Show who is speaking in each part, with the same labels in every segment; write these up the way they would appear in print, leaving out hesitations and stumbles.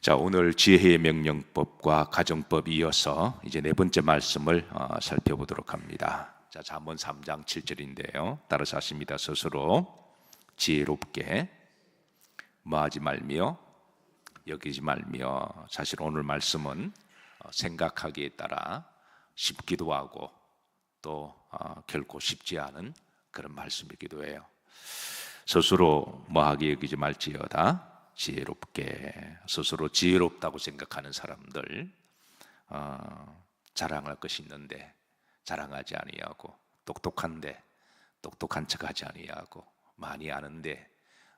Speaker 1: 자, 오늘 지혜의 명령법과 가정법 이어서 이제 네 번째 말씀을 살펴보도록 합니다. 자, 잠언 3장 7절인데요. 따라서 하십니다. 스스로 지혜롭게 뭐하지 말며 여기지 말며. 사실 오늘 말씀은 생각하기에 따라 쉽기도 하고 또 결코 쉽지 않은 그런 말씀이기도 해요. 스스로 뭐하게 여기지 말지어다 지혜롭게. 스스로 지혜롭다고 생각하는 사람들 자랑할 것이 있는데 자랑하지 아니하고, 똑똑한데 똑똑한 척하지 아니하고, 많이 아는데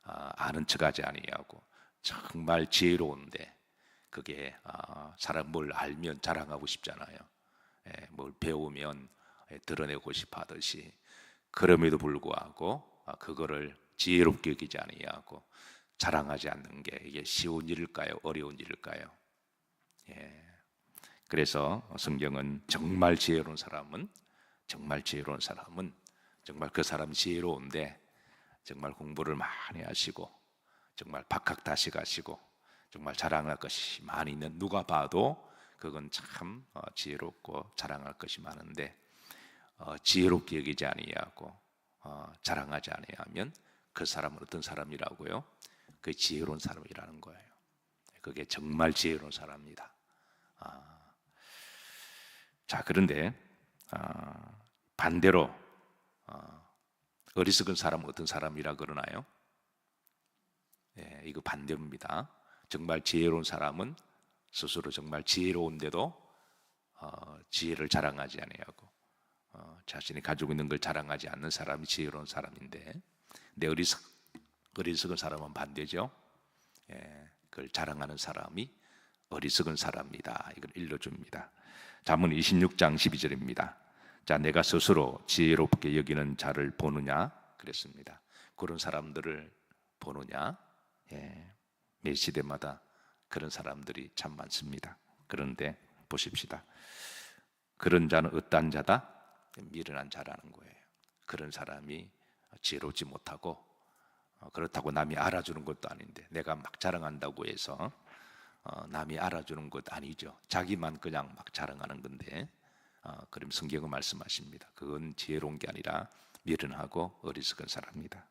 Speaker 1: 아는 척하지 아니하고, 정말 지혜로운데 그게 사람 뭘 알면 자랑하고 싶잖아요. 뭘 배우면 드러내고 싶어 하듯이, 그럼에도 불구하고 그거를 지혜롭게 여기지 아니하고 자랑하지 않는 게 이게 쉬운 일일까요? 어려운 일일까요? 그래서 성경은 정말 지혜로운 사람은 정말 그 사람이 지혜로운데 정말 공부를 많이 하시고 정말 박학다식하시고 정말 자랑할 것이 많이 있는, 누가 봐도 그건 참 지혜롭고 자랑할 것이 많은데 지혜롭게 여기지 아니하고 자랑하지 아니하면 그 사람은 어떤 사람이라고요? 그 지혜로운 사람이라는 거예요. 그게 정말 지혜로운 사람입니다. 자, 그런데 반대로 어리석은 사람은 어떤 사람이라 그러나요? 이거 반대입니다. 정말 지혜로운 사람은 스스로 정말 지혜로운데도 지혜를 자랑하지 아니하고 자신이 가지고 있는 걸 자랑하지 않는 사람이 지혜로운 사람인데, 내 어리석은 사람은 반대죠. 그걸 자랑하는 사람이 어리석은 사람이다. 이걸 일러줍니다. 잠언 26장 12절입니다. 자, 내가 스스로 지혜롭게 여기는 자를 보느냐 그랬습니다. 그런 사람들을 보느냐? 매 시대마다 그런 사람들이 참 많습니다. 그런데 보십시다. 그런 자는 어떤 자다? 미련한 자라는 거예요. 그런 사람이 지혜롭지 못하고, 그렇다고 남이 알아주는 것도 아닌데, 내가 막 자랑한다고 해서 남이 알아주는 것 아니죠. 자기만 그냥 막 자랑하는 건데, 그럼 성경은 말씀하십니다. 그건 지혜로운 게 아니라 미련하고 어리석은 사람입니다.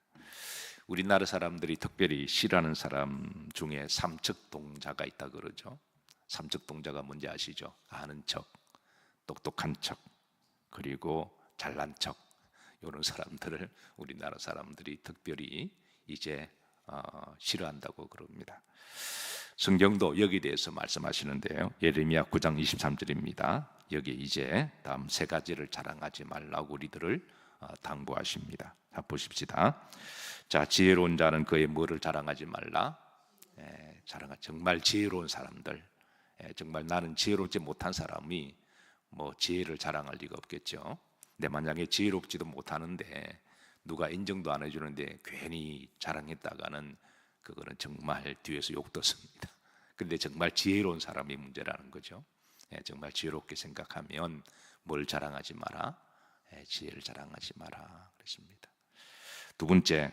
Speaker 1: 우리나라 사람들이 특별히 싫어하는 사람 중에 삼척동자가 있다 그러죠. 삼척동자가 뭔지 아시죠? 아는 척, 똑똑한 척, 그리고 잘난 척, 이런 사람들을 우리나라 사람들이 특별히 이제 싫어한다고 그럽니다. 성경도 여기에 대해서 말씀하시는데요. 예레미야 9장 23절입니다. 여기 이제 다음 세 가지를 자랑하지 말라고 우리들을 당부하십니다. 자, 보십시다. 자, 지혜로운 자는 그의 뭐를 자랑하지 말라? 정말 지혜로운 사람들, 정말 나는 지혜롭지 못한 사람이 뭐 지혜를 자랑할 리가 없겠죠. 내 만약에 지혜롭지도 못하는데 누가 인정도 안 해주는데 괜히 자랑했다가는 그거는 정말 뒤에서 욕 듣습니다. 근데 정말 지혜로운 사람이 문제라는 거죠. 정말 지혜롭게 생각하면 뭘 자랑하지 마라? 지혜를 자랑하지 마라 그랬습니다. 두 번째,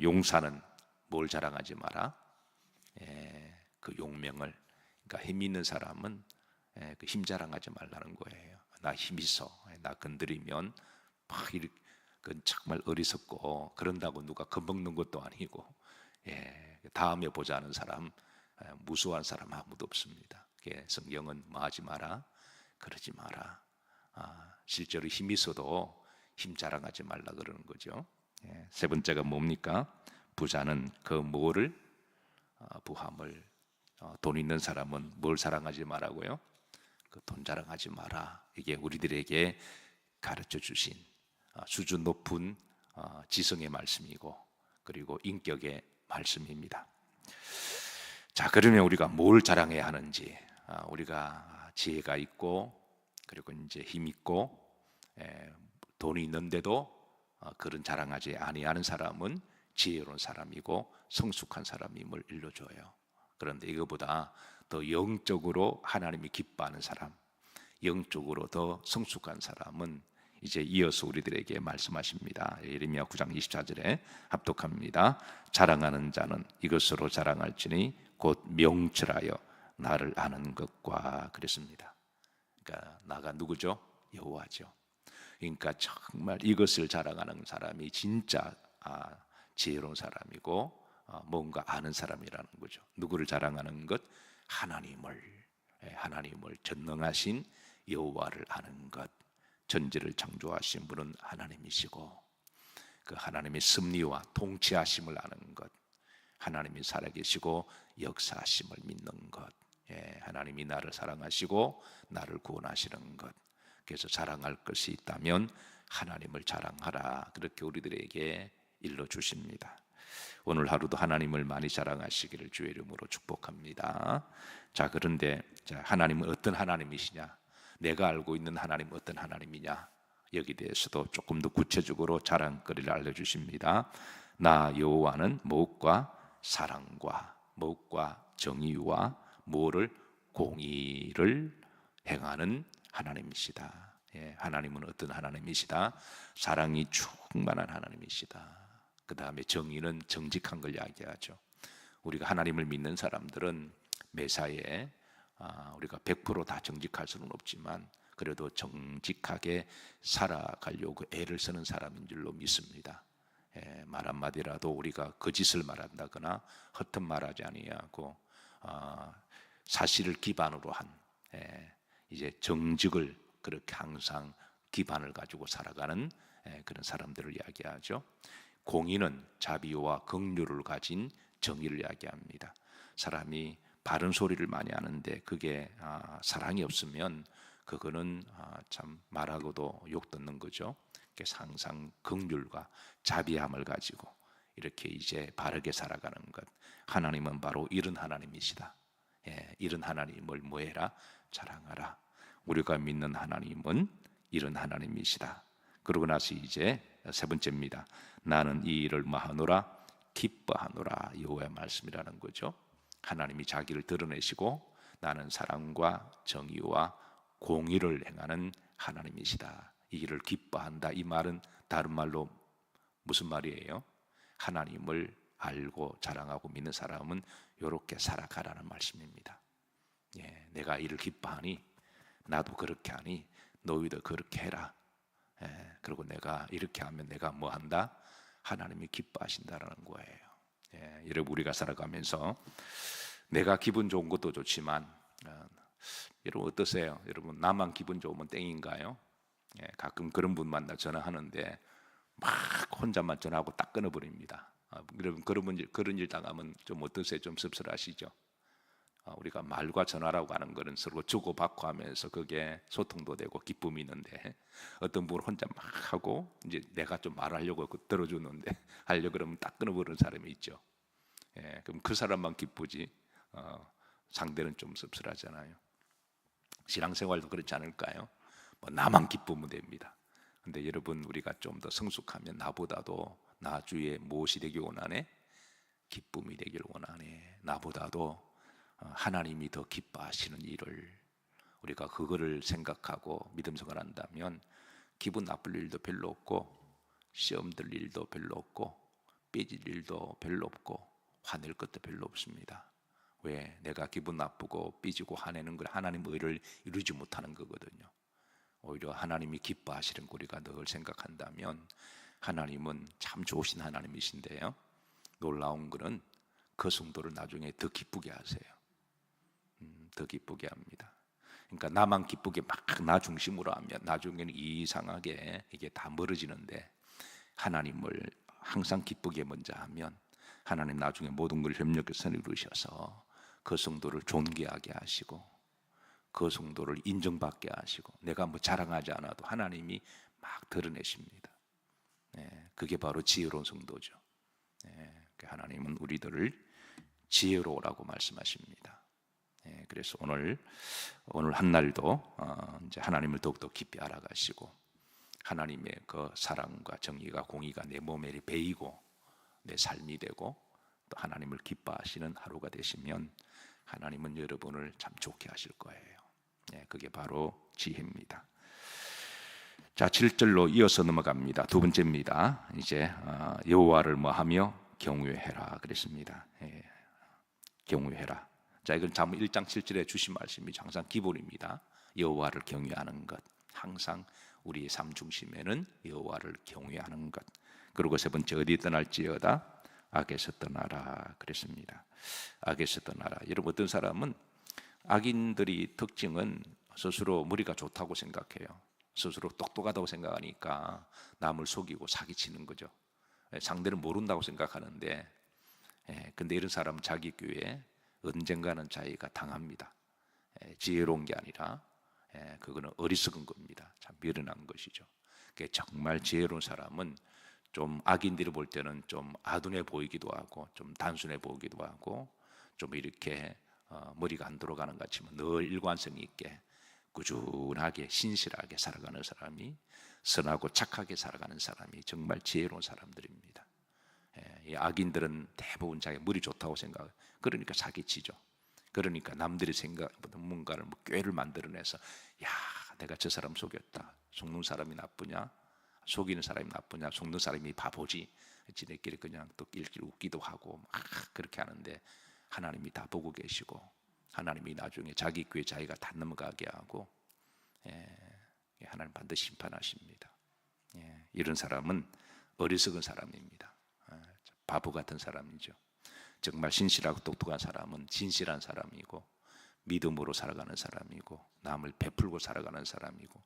Speaker 1: 용사는 뭘 자랑하지 마라? 그 용명을. 그러니까 힘 있는 사람은 그 힘 자랑하지 말라는 거예요. 나 힘 있어, 나 건드리면 막 이렇게, 그건 정말 어리석고, 그런다고 누가 겁먹는 것도 아니고, 다음에 보자는 사람, 무수한 사람 아무도 없습니다. 성경은 뭐 하지 마라? 그러지 마라. 실제로 힘 있어도 힘 자랑하지 말라 그러는 거죠. 세 번째가 뭡니까? 부자는 그 뭐를? 부함을. 돈 있는 사람은 뭘 자랑하지 마라고요? 그 돈 자랑하지 마라. 이게 우리들에게 가르쳐 주신 수준 높은 지성의 말씀이고, 그리고 인격의 말씀입니다. 자, 그러면 우리가 뭘 자랑해야 하는지, 우리가 지혜가 있고, 그리고 이제 힘 있고, 돈이 있는데도 그런 자랑하지 아니하는 사람은 지혜로운 사람이고 성숙한 사람임을 일러줘요. 그런데 이거보다 더 영적으로 하나님이 기뻐하는 사람, 영적으로 더 성숙한 사람은 이제 이어서 우리들에게 말씀하십니다. 예레미야 9장 24절에 합독합니다. 자랑하는 자는 이것으로 자랑할지니 곧 명철하여 나를 아는 것과 그랬습니다. 그러니까 나가 누구죠? 여호와죠. 그러니까 정말 이것을 자랑하는 사람이 진짜 지혜로운 사람이고 뭔가 아는 사람이라는 거죠. 누구를 자랑하는 것? 하나님을 전능하신 여호와를 아는 것. 전지를 창조하신 분은 하나님이시고 그 하나님의 섭리와 통치하심을 아는 것, 하나님이 살아계시고 역사하심을 믿는 것, 하나님이 나를 사랑하시고 나를 구원하시는 것. 그래서 자랑할 것이 있다면 하나님을 자랑하라, 그렇게 우리들에게 일러주십니다. 오늘 하루도 하나님을 많이 자랑하시기를 주의 이름으로 축복합니다. 자, 그런데 하나님은 어떤 하나님이시냐, 내가 알고 있는 하나님은 어떤 하나님이냐, 여기 대해서도 조금 더 구체적으로 자랑거리를 알려주십니다. 나 여호와는 무엇과 사랑과 무엇과 정의와 무엇을 공의를 행하는 하나님이시다. 하나님은 어떤 하나님이시다? 사랑이 충만한 하나님이시다. 그 다음에 정의는 정직한 걸 이야기하죠. 우리가 하나님을 믿는 사람들은 매사에 우리가 100%다 정직할 수는 없지만 그래도 정직하게 살아가려고 애를 쓰는 사람인 줄로 믿습니다. 말 한마디라도 우리가 거짓을 말한다거나 허튼 말하지 아니하고 사실을 기반으로 한 이제 정직을 그렇게 항상 기반을 가지고 살아가는 그런 사람들을 이야기하죠. 공의는 자비와 긍휼을 가진 정의를 이야기합니다. 사람이 바른 소리를 많이 하는데 그게 사랑이 없으면 그거는 참 말하고도 욕 듣는 거죠. 그래서 항상 긍휼과 자비함을 가지고 이렇게 이제 바르게 살아가는 것. 하나님은 바로 이런 하나님이시다. 이런 하나님을 뭐해라? 자랑하라. 우리가 믿는 하나님은 이런 하나님이시다. 그러고 나서 이제 세 번째입니다. 나는 이 일을 뭐하노라? 기뻐하노라. 여호와의 말씀이라는 거죠. 하나님이 자기를 드러내시고 나는 사랑과 정의와 공의를 행하는 하나님이시다. 이 일을 기뻐한다. 이 말은 다른 말로 무슨 말이에요? 하나님을 알고 자랑하고 믿는 사람은 이렇게 살아가라는 말씀입니다. 내가 이를 기뻐하니 나도 그렇게 하니 너희도 그렇게 해라. 그리고 내가 이렇게 하면 내가 뭐 한다? 하나님이 기뻐하신다라는 거예요. 여러분, 우리가 살아가면서 내가 기분 좋은 것도 좋지만 여러분 어떠세요? 여러분 나만 기분 좋으면 땡인가요? 가끔 그런 분 만나 전화하는데 막 혼자만 전화하고 딱 끊어버립니다. 여러분 그런 일 당하면 좀 어떠세요? 좀 씁쓸하시죠? 우리가 말과 전화라고 하는 것은 서로 주고받고 하면서 그게 소통도 되고 기쁨이 있는데 어떤 분은 혼자 막 하고 이제 내가 좀 말하려고 들어주는데 하려고 그러면 딱 끊어버리는 사람이 있죠. 그럼 그 사람만 기쁘지 상대는 좀 씁쓸하잖아요. 신앙생활도 그렇지 않을까요? 뭐 나만 기쁘면 됩니다. 근데 여러분 우리가 좀 더 성숙하면 나보다도 나 주위에 무엇이 되길 원하네? 기쁨이 되길 원하네. 나보다도 하나님이 더 기뻐하시는 일을 우리가 그거를 생각하고 믿음 생활을 한다면 기분 나쁠 일도 별로 없고 시험 들 일도 별로 없고 삐질 일도 별로 없고 화낼 것도 별로 없습니다. 왜? 내가 기분 나쁘고 삐지고 화내는 걸 하나님 의를 이루지 못하는 거거든요. 오히려 하나님이 기뻐하시는 거 우리가 늘 생각한다면 하나님은 참 좋으신 하나님이신데요, 놀라운 것은 그 성도를 나중에 더 기쁘게 하세요. 더 기쁘게 합니다. 그러니까 나만 기쁘게 막 나 중심으로 하면 나중에는 이상하게 이게 다 멀어지는데 하나님을 항상 기쁘게 먼저 하면 하나님 나중에 모든 걸 협력해서 이루셔서 그 성도를 존귀하게 하시고 그 성도를 인정받게 하시고 내가 뭐 자랑하지 않아도 하나님이 막 드러내십니다. 그게 바로 지혜로운 성도죠. 하나님은 우리들을 지혜로우라고 말씀하십니다. 그래서 오늘 한 날도 이제 하나님을 더욱더 깊이 알아가시고 하나님의 그 사랑과 정의가 공의가 내 몸에 배이고 내 삶이 되고 또 하나님을 기뻐하시는 하루가 되시면 하나님은 여러분을 참 좋게 하실 거예요. 그게 바로 지혜입니다. 자, 7절로 이어서 넘어갑니다. 두 번째입니다. 이제 여호와를 뭐하며 경외해라 그랬습니다. 경외해라. 자, 이건 잠언 1장 7절에 주신 말씀이 항상 기본입니다. 여호와를 경외하는 것. 항상 우리의 삶 중심에는 여호와를 경외하는 것. 그리고 세 번째, 어디 떠날지어다 악에서 떠나라 그랬습니다. 악에서 떠나라. 여러분, 어떤 사람은 악인들이 특징은 스스로 머리가 좋다고 생각해요. 스스로 똑똑하다고 생각하니까 남을 속이고 사기치는 거죠. 상대를 모른다고 생각하는데, 근데 이런 사람은 자기 교회에 언젠가는 자기가 당합니다. 지혜로운 게 아니라 그거는 어리석은 겁니다. 참 미련한 것이죠. 정말 지혜로운 사람은 좀 악인들을 볼 때는 좀 아둔해 보이기도 하고 좀 단순해 보이기도 하고 좀 이렇게 머리가 안 돌아가는 것 같지만 늘 일관성 있게 꾸준하게 신실하게 살아가는 사람이, 선하고 착하게 살아가는 사람이 정말 지혜로운 사람들입니다. 이 악인들은 대부분 자기 머리 좋다고 생각, 그러니까 사기치죠. 그러니까 남들이 생각보다 뭔가를 꾀를 만들어내서, 야, 내가 저 사람 속였다. 속는 사람이 나쁘냐? 속이는 사람이 나쁘냐? 속는 사람이 바보지. 지네끼리 그냥 또 일끼리 웃기도 하고 막 그렇게 하는데, 하나님이 다 보고 계시고 하나님이 나중에 자기 꾀 자기가 다 넘어가게 하고 하나님 반드시 심판하십니다. 이런 사람은 어리석은 사람입니다. 바보 같은 사람이죠. 정말 신실하고 똑똑한 사람은 진실한 사람이고 믿음으로 살아가는 사람이고 남을 베풀고 살아가는 사람이고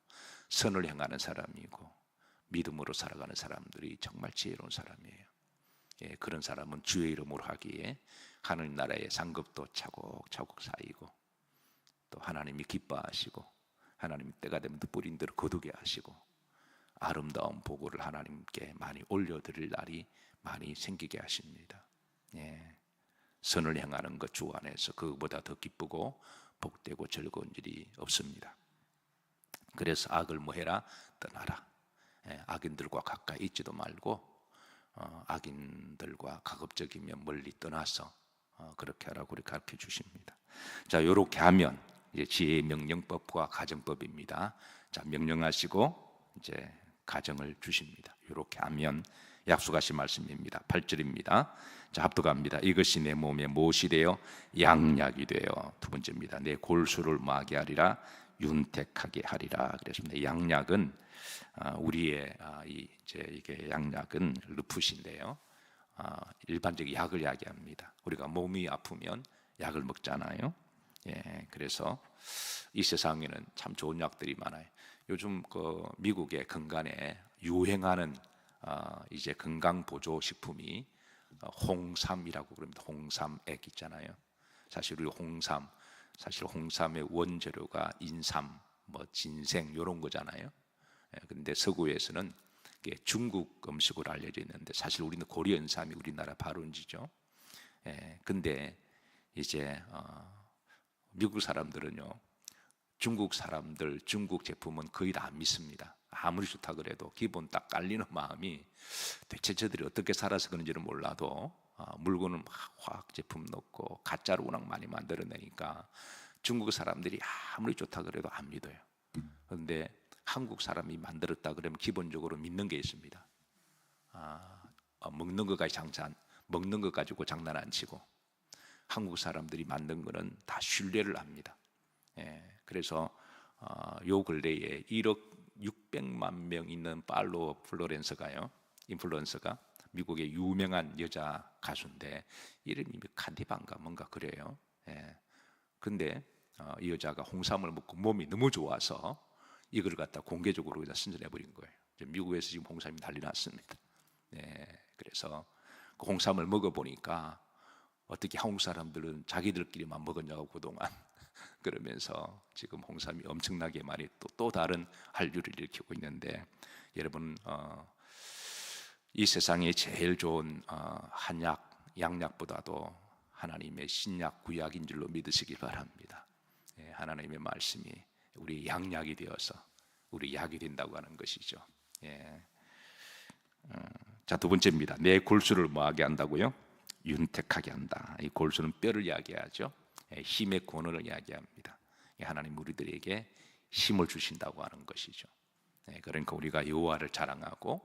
Speaker 1: 선을 행하는 사람이고 믿음으로 살아가는 사람들이 정말 지혜로운 사람이에요. 그런 사람은 주의 이름으로 하기에 하늘 나라의 상급도 차곡차곡 쌓이고 또 하나님이 기뻐하시고 하나님이 때가 되면 또 뿌린 대로 거두게 하시고 아름다운 보고를 하나님께 많이 올려드릴 날이 많이 생기게 하십니다. 선을 행하는 것 주 안에서 그것보다 더 기쁘고 복되고 즐거운 일이 없습니다. 그래서 악을 뭐해라? 떠나라. 악인들과 가까이 있지도 말고 악인들과 가급적이면 멀리 떠나서 그렇게 하라고 우리 가르쳐 주십니다. 자, 이렇게 하면 이제 지혜의 명령법과 가정법입니다. 자, 명령하시고 이제 가정을 주십니다. 이렇게 하면 약속하신 말씀입니다. 8절입니다. 자, 합독합니다. 이것이 내 몸에 무엇이 되어 양약이 되어, 두 번째입니다. 내 골수를 마게 하리라, 윤택하게 하리라 그랬습니다. 양약은 우리의 이제 이게 양약은 르푸시인데요. 일반적인 약을 이야기합니다. 우리가 몸이 아프면 약을 먹잖아요. 그래서 이 세상에는 참 좋은 약들이 많아요. 요즘 그 미국의 건강에 유행하는 이제 건강 보조 식품이 홍삼이라고 그럽니다. 홍삼액 있잖아요. 사실 우리 사실 홍삼의 원재료가 인삼, 뭐 진생 이런 거잖아요. 그런데 서구에서는 중국 음식으로 알려져 있는데 사실 우리는 고려인삼이 우리나라 발원지죠. 근데 이제 미국 사람들은요, 중국 사람들 중국 제품은 거의 다 안 믿습니다. 아무리 좋다 그래도 기본 딱 깔리는 마음이 대체 저들이 어떻게 살아서 그런지는 몰라도 물건을 막 화학 제품 넣고 가짜로 워낙 많이 만들어내니까 중국 사람들이 아무리 좋다 그래도 안 믿어요. 그런데 한국 사람이 만들었다 그러면 기본적으로 믿는 게 있습니다. 먹는 거 가지고 장난 안 치고 한국 사람들이 만든 거는 다 신뢰를 합니다. 그래서 요 근래에 1억 600만 명 있는 팔로워 인플루언서가 미국의 유명한 여자 가수인데 이름이 카디반가 뭔가 그래요. 근데 이 여자가 홍삼을 먹고 몸이 너무 좋아서 이걸 갖다 공개적으로 그냥 선전해버린 거예요. 미국에서 지금 홍삼이 난리 났습니다. 그래서 그 홍삼을 먹어보니까 어떻게 한국 사람들은 자기들끼리만 먹었냐고 그동안 그러면서 지금 홍삼이 엄청나게 많이 또 다른 한류를 일으키고 있는데, 여러분 이 세상에 제일 좋은 한약, 양약보다도 하나님의 신약, 구약인 줄로 믿으시기 바랍니다. 하나님의 말씀이 우리 양약이 되어서 우리 약이 된다고 하는 것이죠. 자, 두 번째입니다. 내 골수를 뭐하게 한다고요? 윤택하게 한다. 이 골수는 뼈를 이야기하죠. 힘의 근원을 이야기합니다. 하나님 우리들에게 힘을 주신다고 하는 것이죠. 그러니까 우리가 여호와를 자랑하고,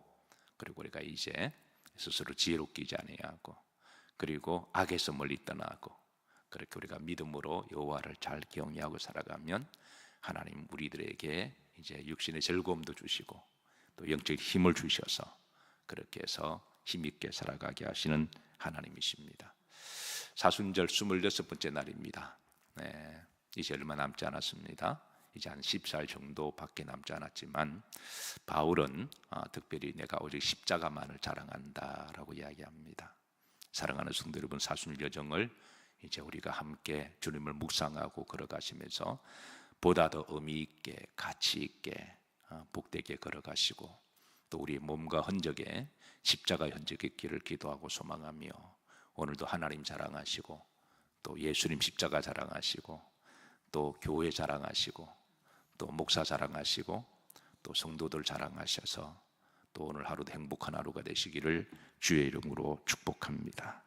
Speaker 1: 그리고 우리가 이제 스스로 지혜롭게 하지 아니하고, 그리고 악에서 멀리 떠나고, 그렇게 우리가 믿음으로 여호와를 잘 경외하고 살아가면 하나님 우리들에게 이제 육신의 즐거움도 주시고 또 영적 힘을 주셔서 그렇게 해서 힘있게 살아가게 하시는 하나님이십니다. 사순절 26번째 날입니다. 이제 얼마 남지 않았습니다. 이제 한 14일 정도밖에 남지 않았지만 바울은 특별히 내가 오직 십자가만을 자랑한다라고 이야기합니다. 사랑하는 성도 여러분, 사순 여정을 이제 우리가 함께 주님을 묵상하고 걸어가시면서 보다 더 의미 있게, 가치 있게, 복되게 걸어가시고 또 우리의 몸과 흔적에 십자가 흔적이 있기를 기도하고 소망하며 오늘도 하나님 자랑하시고 또 예수님 십자가 자랑하시고 또 교회 자랑하시고 또 목사 자랑하시고 또 성도들 자랑하셔서 또 오늘 하루도 행복한 하루가 되시기를 주의 이름으로 축복합니다.